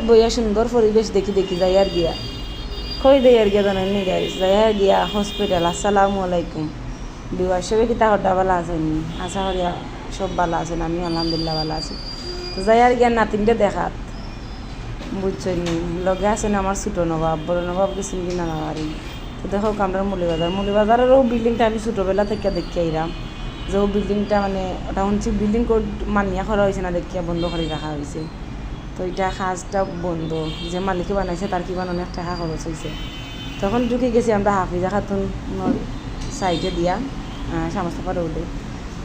বইয়া সুন্দর পরিবেশ দেখি দেখি যাই আর গিয়া কই দেই আর গিয়া জানেন নি গাইস যাই আর গিয়া হসপিটাল। আসসালামু আলাইকুম বিওয়ার সবে কি তাহরটা ভালো আছেন? আশা করি সব ভালো আছেন, আমি আলহামদুলিল্লাহ ভালো আছি। তো যাই আর গিয়া নাতিনটা দেখাত বুঝছেন নি, লগে আছেন আমার ছোটো নবাব, বড় নবাব গেছেন কিনা না বাড়ি। তো দেখো আমরা মুলিবাজারেরও বিল্ডিংটা আমি ছোটোবেলা থেকে দেখি আইরাম, যে ও বিল্ডিংটা মানে ওটা শুনছি বিল্ডিং কোড মানিয়া করা হয়েছে না, দেখিয়া বন্ধ করে রাখা হয়েছে। তো এটা কাজটা বন্ধ, যে মালিকে বানাইছে তার কিমান অনেক টাকা খরচ হয়েছে। তখন ঢুকে গেছি আমরা হাফিজা খাতুনের সাইডে দিয়া সামস্তাপা রোডে।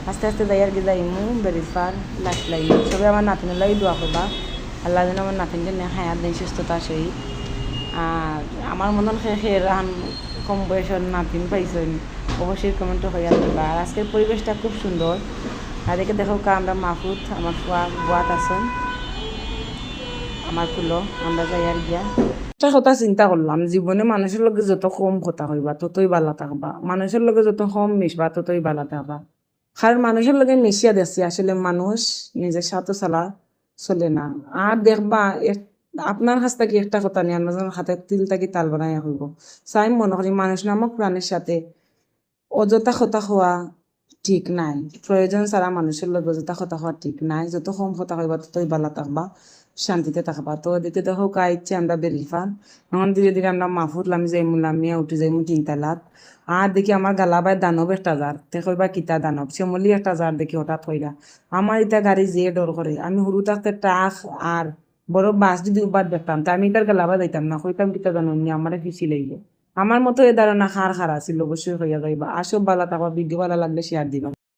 আস্তে আস্তে যাই আর কি যাইমু বেরিফার লাইফ লাইন সবে আমার নাতিনের লাগি দোয়া করবা, আল্লাহ যেন আমার নাতিনকে নিয়ে হায়াত দেয় সুস্থতা সহিত। আর আমার মতন খেয়ে রান কম বয়সের নাতিন পাইছেন অবশ্যই কমেন্টও হইয়া দিবা। আর আজকের পরিবেশটা খুব সুন্দর। আর দেখে দেখো আমরা মাহফুদ আমার বুয়াত আছেন আমার কুলো, আমরা যাই আর গিয়া একটা কথা চিন্তা করলাম, জীবনে মানুষের লগে যত কম কথা হইবা ততই ভালো থাকবা, মানুষের লগে যত কম মিশবা ততই ভালো থাকবা। কারণ মানুষের লগে মিশিয়া দেখছি আসলে মানুষ নিজের স্বার্থ ছাড়া চলে না। আর দেখবা আপনার কাছ থেকে একটা কথা নিয়ে অন্যজনের হাতে তিল থাকি তাল বানাইয়া হইব। চাই মনে করি মানুষ নামক প্রাণের সাথে অযথা কথা হওয়া ঠিক নাই, প্রয়োজন ছাড়া মানুষের লগে অযথা কথা হওয়া ঠিক নাই। যত কম কথা হইবা ততই ভালো থাকবা, শান্তিতে থাকবা। তো এদিকে দেখো কাইচ্ছে আমরা বেরিফান এখন ধীরে ধীরে আমরা মাহফুদলাম যাইমু, লামিয়া উঠে যাইমু তিনতালাত। আর দেখি আমার গালাবাই দানব একটা জার, তে কইবা কিতা দানব শ্যামলি একটা জার দেখি হঠাৎ হইলা। আমার এটা গাড়ি যে ডর করে, আমি সরু থাকতে ট্রাক আর বড় বাস যদি উবার দেখতাম তা আমি তার গালাবা যাইতাম না, কইতাম কিতা জানো নি আমার ফিসি লইব। আমার মতো এ ধারণা খার ছিল, অবশ্যই হইয়া যাইবা। আসব ভালো থাকবা, ভিডিও ভালো লাগলে শেয়ার দিবা।